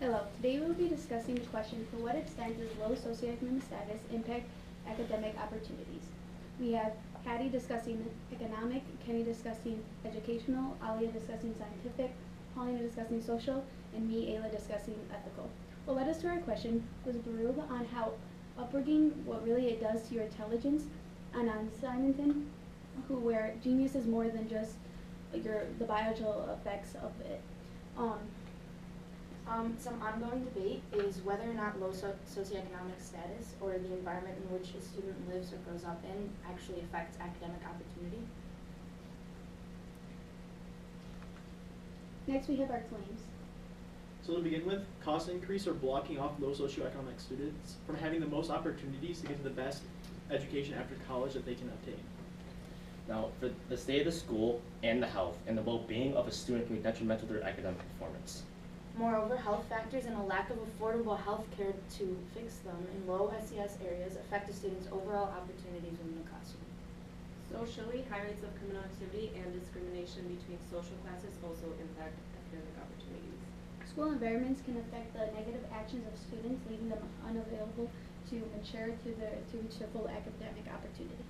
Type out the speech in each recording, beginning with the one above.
Hello, today we will be discussing the question, to what extent does low socioeconomic status impact academic opportunities? We have Hattie discussing economic, Kenny discussing educational, Alia discussing scientific, Paulina discussing social, and me, Ayla, discussing ethical. What led us to our question was Baruch on how upbringing, what really it does to your intelligence, and on Simonton, where genius is more than just the biological effects of it. Some ongoing debate is whether or not low socioeconomic status or the environment in which a student lives or grows up in actually affects academic opportunity. Next we have our claims. So to begin with, cost increase are blocking off low socioeconomic students from having the most opportunities to get to the best education after college that they can obtain. Now, for the state of the school and the health and the well-being of a student can be detrimental to their academic performance. Moreover, health factors and a lack of affordable health care to fix them in low SES areas affect a student's overall opportunities within the classroom. Socially, high rates of criminal activity and discrimination between social classes also impact academic opportunities. School environments can affect the negative actions of students, leaving them unavailable to mature to reach their full academic opportunity.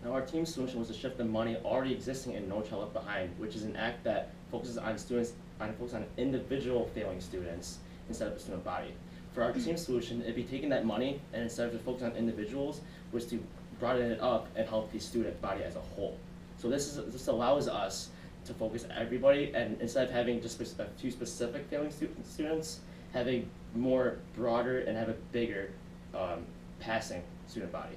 Now, our team's solution was to shift the money already existing in No Child Left Behind, which is an act that focuses on individual failing students instead of the student body. For our team solution, it'd be taking that money and instead of just focusing on individuals, was to broaden it up and help the student body as a whole. So this allows us to focus everybody, and instead of having just a few specific failing students, having more broader and have a bigger passing student body.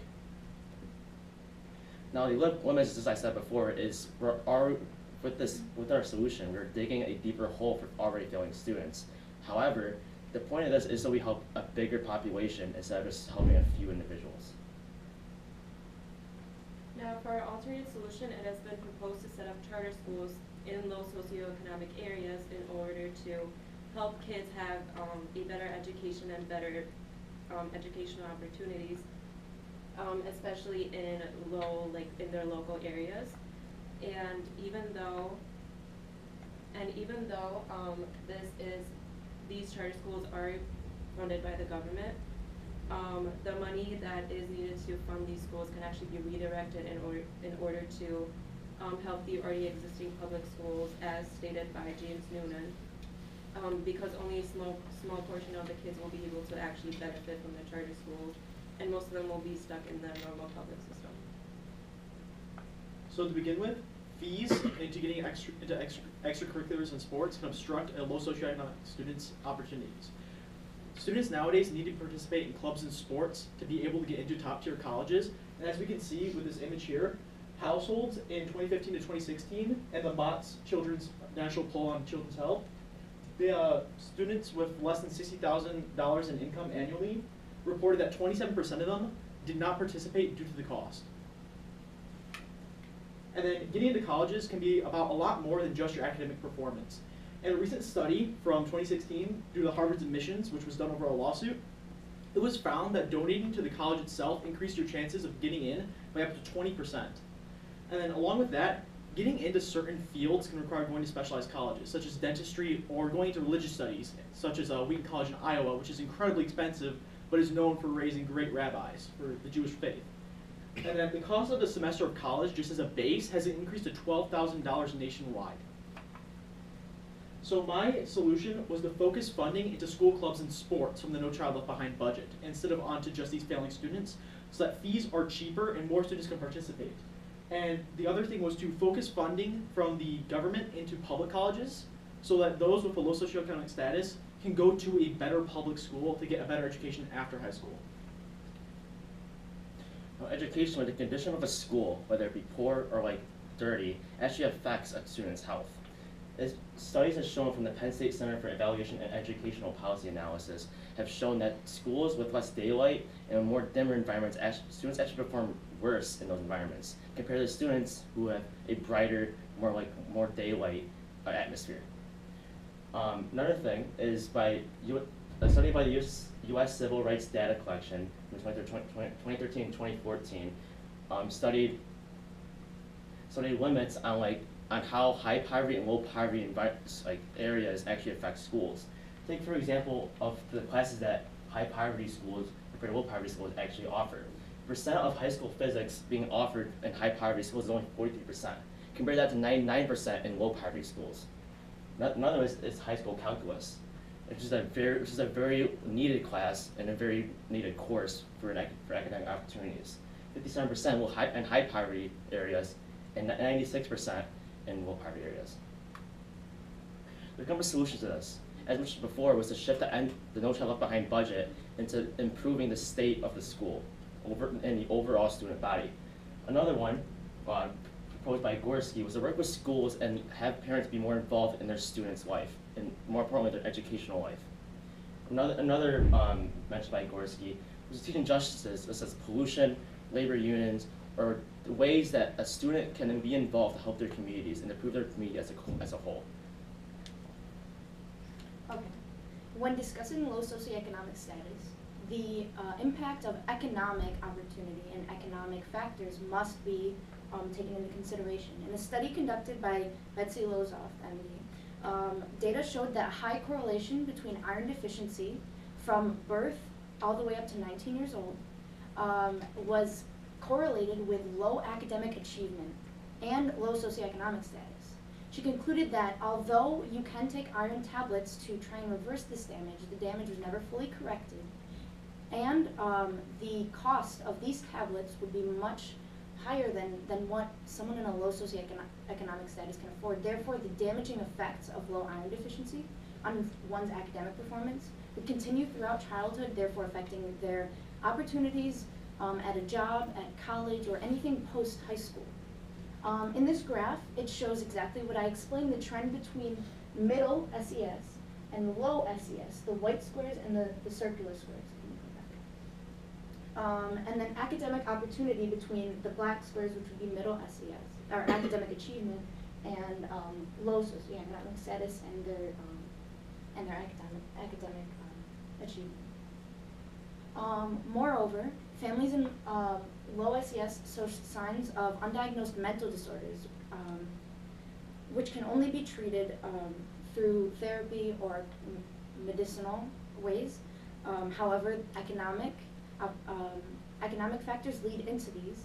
Now the limits, as I said before, is with our solution, we're digging a deeper hole for already failing students. However, the point of this is so we help a bigger population instead of just helping a few individuals. Now, for our alternate solution, it has been proposed to set up charter schools in low socioeconomic areas in order to help kids have a better education and better educational opportunities, especially in their local areas. And even though these charter schools are funded by the government, the money that is needed to fund these schools can actually be redirected in order to help the already existing public schools, as stated by James Noonan, because only a small portion of the kids will be able to actually benefit from the charter schools, and most of them will be stuck in the normal public system. So to begin with, fees into getting into extracurriculars and sports can obstruct a low socioeconomic students' opportunities. Students nowadays need to participate in clubs and sports to be able to get into top-tier colleges. And as we can see with this image here, households in 2015 to 2016 and the Mott's Children's National Poll on Children's Health, the students with less than $60,000 in income annually reported that 27% of them did not participate due to the cost. And then getting into colleges can be about a lot more than just your academic performance. In a recent study from 2016 due to Harvard's admissions, which was done over a lawsuit, it was found that donating to the college itself increased your chances of getting in by up to 20%. And then along with that, getting into certain fields can require going to specialized colleges, such as dentistry or going into religious studies, such as Wheaton College in Iowa, which is incredibly expensive, but is known for raising great rabbis for the Jewish faith. And then the cost of the semester of college, just as a base, has increased to $12,000 nationwide. So my solution was to focus funding into school clubs and sports from the No Child Left Behind budget, instead of onto just these failing students, so that fees are cheaper and more students can participate. And the other thing was to focus funding from the government into public colleges, so that those with a low socioeconomic status can go to a better public school to get a better education after high school. Now, education, the condition of a school, whether it be poor or dirty, actually affects a student's health. Studies have shown from the Penn State Center for Evaluation and Educational Policy Analysis have shown that schools with less daylight and more dimmer environments, students actually perform worse in those environments compared to students who have a brighter, more daylight atmosphere. Another thing is a study by the U.S. Civil Rights Data Collection from 2013 and 2014 studied limits on how high poverty and low poverty areas actually affect schools. Take for example of the classes that high poverty schools compared to low poverty schools actually offer. Percent of high school physics being offered in high poverty schools is only 43%. Compare that to 99% in low poverty schools. Another is high school calculus, which is a very needed class and a very needed course for academic opportunities. 57% in high poverty areas and 96% in low poverty areas. There come a solution to this. As mentioned before, was to shift the No Child Left Behind budget into improving the state of the school and the overall student body. Another one proposed by Gorski was to work with schools and have parents be more involved in their students' life, and more importantly, their educational life. Another mentioned by Gorski was to teach injustices such as pollution, labor unions, or the ways that a student can be involved to help their communities and improve their community as a whole. Okay. When discussing low socioeconomic status, the impact of economic opportunity and economic factors must be taken into consideration. In a study conducted by Betsy Lozoff, MD, data showed that a high correlation between iron deficiency from birth all the way up to 19 years old was correlated with low academic achievement and low socioeconomic status. She concluded that although you can take iron tablets to try and reverse this damage, the damage was never fully corrected, and the cost of these tablets would be much higher than what someone in a low socioeconomic status can afford. Therefore, the damaging effects of low iron deficiency on one's academic performance would continue throughout childhood, therefore affecting their opportunities at a job, at college, or anything post-high school. In this graph, it shows exactly what I explained, the trend between middle SES and low SES, the white squares and the circular squares. And then academic opportunity between the black squares, which would be middle SES, or academic achievement, and low socioeconomic status and their academic achievement. Moreover, families in low SES show signs of undiagnosed mental disorders, which can only be treated through therapy or medicinal ways. However, economic factors lead into these,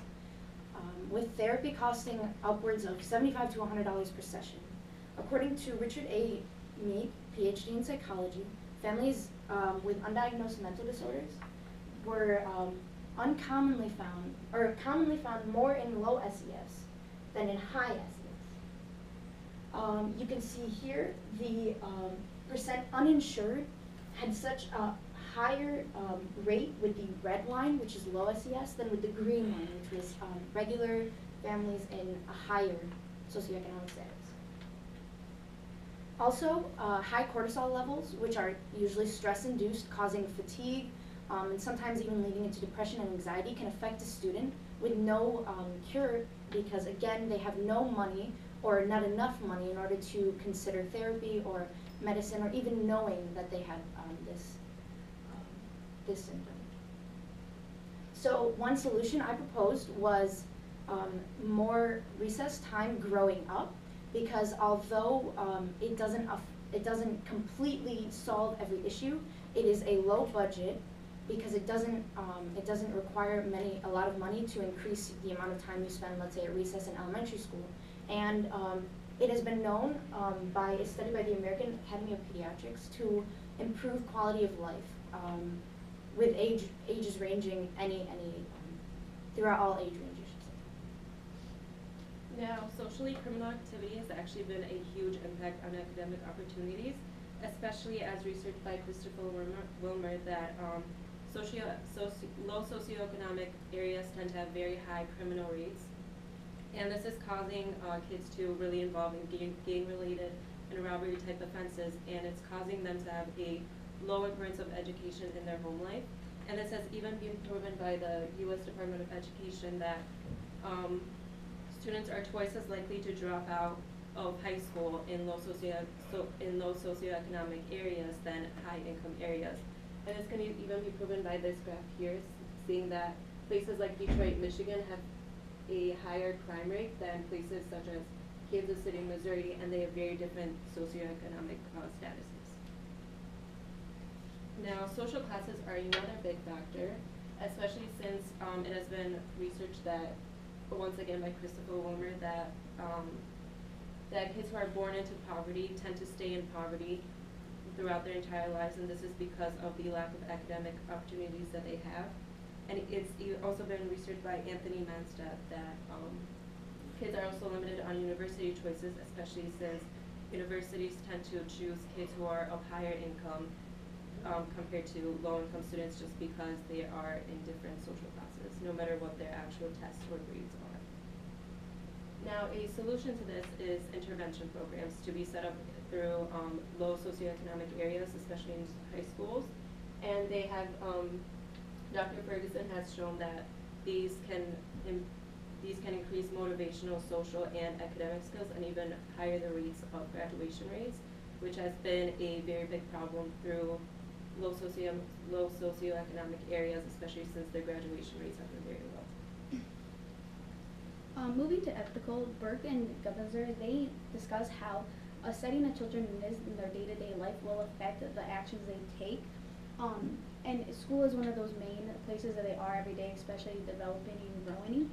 with therapy costing upwards of $75 to $100 per session. According to Richard A. Meek, PhD in psychology, families with undiagnosed mental disorders were commonly found more in low SES than in high SES. You can see here the percent uninsured had such a higher rate with the red line, which is low SES, than with the green line, which was regular families in a higher socioeconomic status. Also, high cortisol levels, which are usually stress-induced, causing fatigue, and sometimes even leading into depression and anxiety, can affect a student with no cure because, again, they have no money or not enough money in order to consider therapy or medicine or even knowing that they have this symptom. So one solution I proposed was more recess time growing up, because although it doesn't completely solve every issue, it is a low budget because it doesn't require a lot of money to increase the amount of time you spend, let's say, at recess in elementary school. And it has been known by a study by the American Academy of Pediatrics to improve quality of life with ages ranging throughout all age ranges. Now, socially criminal activity has actually been a huge impact on academic opportunities, especially as researched by Christopher Wilmer that low socioeconomic areas tend to have very high criminal rates. And this is causing kids to really involve in gang-related and robbery type offenses, and it's causing them to have a low importance of education in their home life. And this has even been proven by the U.S. Department of Education that students are twice as likely to drop out of high school in low socioeconomic areas than high income areas. And this can even be proven by this graph here, seeing that places like Detroit, Michigan have a higher crime rate than places such as Kansas City, Missouri, and they have very different socioeconomic statuses. Now, social classes are another big factor, especially since it has been researched that, once again by Christopher Wilmer, that that kids who are born into poverty tend to stay in poverty throughout their entire lives, and this is because of the lack of academic opportunities that they have. And it's also been researched by Anthony Manstad that kids are also limited on university choices, especially since universities tend to choose kids who are of higher income compared to low-income students, just because they are in different social classes, no matter what their actual tests or grades are. Now, a solution to this is intervention programs to be set up through low socioeconomic areas, especially in high schools. And they have, Dr. Ferguson has shown that these can increase motivational, social, and academic skills, and even higher the rates of graduation rates, which has been a very big problem through low socioeconomic areas, especially since their graduation rates have been very low. Moving to ethical, Burke and Gubbenzer, they discuss how studying the children in their day-to-day life will affect the actions they take. And school is one of those main places that they are every day, especially developing and growing.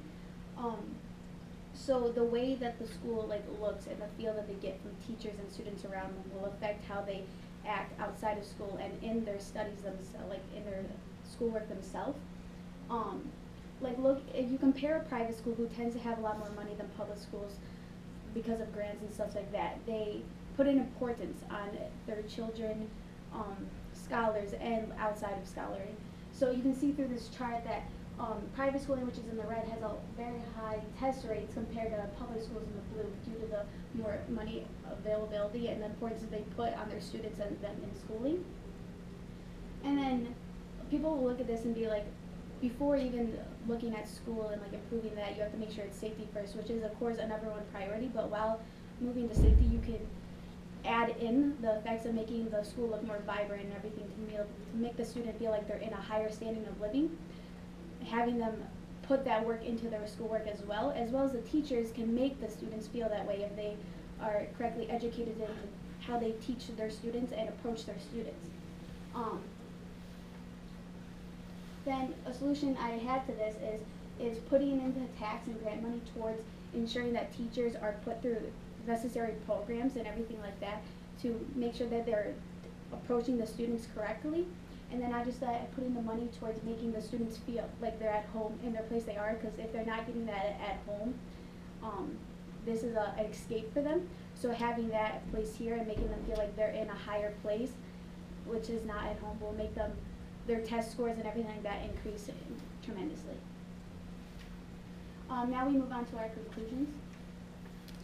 So the way that the school looks and the feel that they get from teachers and students around them will affect how they act outside of school and in their studies themselves, in their schoolwork themselves. Look, if you compare a private school who tends to have a lot more money than public schools because of grants and stuff like that, they put an importance on their children, scholars, and outside of scholaring. So you can see through this chart that private schooling, which is in the red, has a very high test rates compared to public schools in the blue due to the more money availability and the importance that they put on their students and them in schooling. And then people will look at this and be like, before even looking at school and improving that, you have to make sure it's safety first, which is of course a number one priority, but while moving to safety, you can add in the effects of making the school look more vibrant and everything to make the student feel like they're in a higher standing of living. Having them put that work into their schoolwork as well as the teachers can make the students feel that way if they are correctly educated in how they teach their students and approach their students. Then a solution I had to this is putting into tax and grant money towards ensuring that teachers are put through necessary programs and everything like that to make sure that they're approaching the students correctly. And then I just putting the money towards making the students feel like they're at home in their place they are, because if they're not getting that at home, this is an escape for them. So having that place here and making them feel like they're in a higher place, which is not at home, will make them, their test scores and everything like that increase tremendously. Now we move on to our conclusions.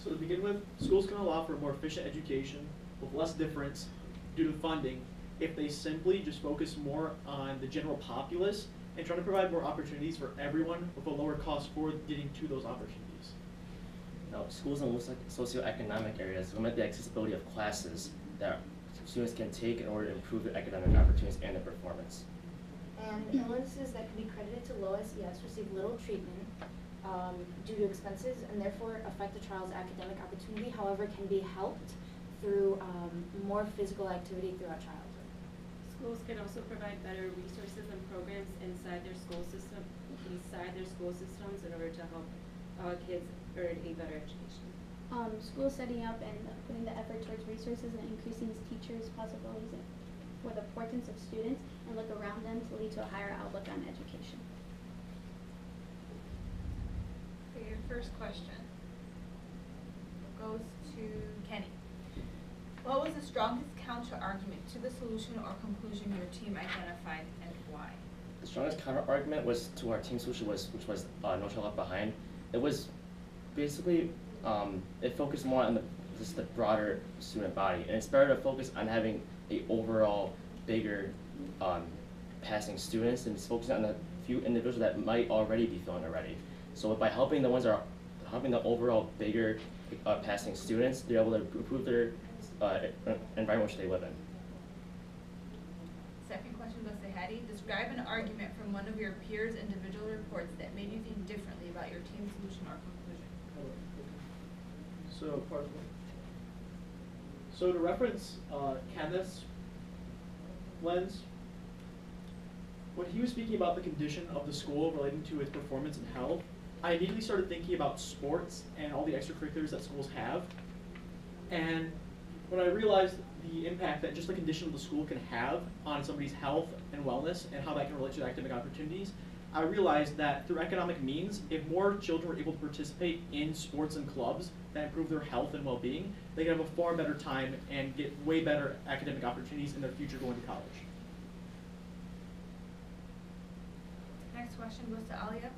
So to begin with, schools can allow for a more efficient education with less difference due to funding if they simply just focus more on the general populace and try to provide more opportunities for everyone with a lower cost for getting to those opportunities. Now, schools in socioeconomic areas limit the accessibility of classes that students can take in order to improve their academic opportunities and their performance. And illnesses that can be credited to low SES receive little treatment due to expenses and therefore affect the child's academic opportunity, however, can be helped through more physical activity throughout childhood. Schools can also provide better resources and programs inside their school systems in order to help kids earn a better education. Schools setting up and putting the effort towards resources and increasing teachers' possibilities for the importance of students and look around them to lead to a higher outlook on education. Okay, your first question goes to Kenny. What was the strongest counter-argument to the solution or conclusion your team identified, and why? The strongest counter-argument was to our team solution, which was No Child Left Behind. It was basically, it focused more on just the broader student body, and it's better to focus on having a overall bigger passing students and just focusing on the few individuals that might already be feeling already. So by helping the ones that are helping the overall bigger passing students, they're able to improve their environment which they live in. Second question goes to Hattie. Describe an argument from one of your peers' individual reports that made you think differently about your team solution or conclusion. So to reference Kenneth's lens When he was speaking about the condition of the school relating to its performance and health, I immediately started thinking about sports and all the extracurriculars that schools have. And when I realized the impact that just the condition of the school can have on somebody's health and wellness and how that can relate to their academic opportunities, I realized that through economic means, if more children were able to participate in sports and clubs that improve their health and well-being, they could have a far better time and get way better academic opportunities in their future going to college. Next question goes to Alia.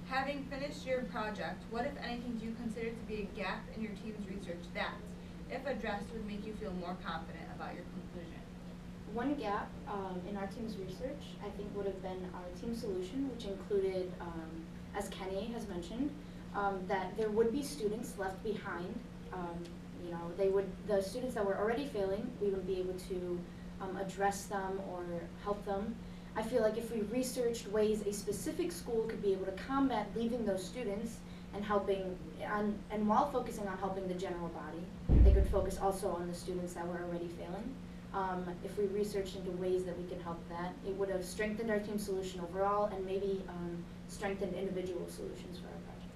Having finished your project, what, if anything, do you consider to be a gap in your team's research that, if addressed, would make you feel more confident about your conclusion? One gap in our team's research, I think, would have been our team solution, which included, as Kenny has mentioned, that there would be students left behind. The students that were already failing, we would be able to address them or help them. I feel like if we researched ways a specific school could be able to combat leaving those students and helping, and while focusing on helping the general body, they could focus also on the students that were already failing. If we researched into ways that we could help that, it would have strengthened our team solution overall and maybe strengthened individual solutions for our project.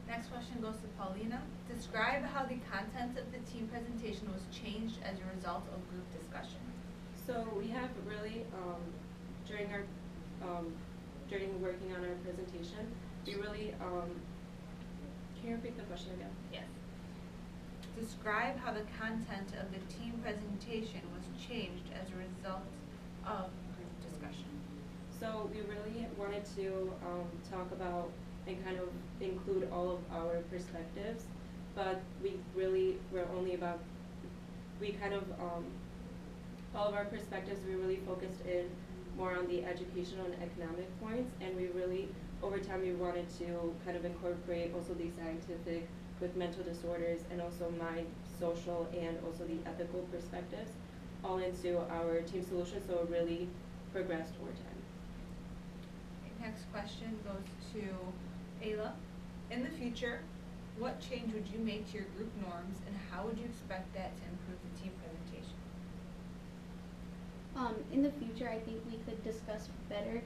Next question goes to Paulina. Describe how the content of the team presentation was changed as a result of group discussion. So we have really, during working on our presentation, we really, can you repeat the question again? Yes. Describe how the content of the team presentation was changed as a result of group discussion. So we really wanted to talk about and kind of include all of our perspectives, but we really were only about, all of our perspectives, we really focused in more on the educational and economic points, and we really, over time, we wanted to kind of incorporate also the scientific with mental disorders and also mind, social, and also the ethical perspectives all into our team solution, so it really progressed over time. Next question goes to Ayla. In the future, what change would you make to your group norms and how would you expect that to improve the team presentation? In the future, I think we could discuss better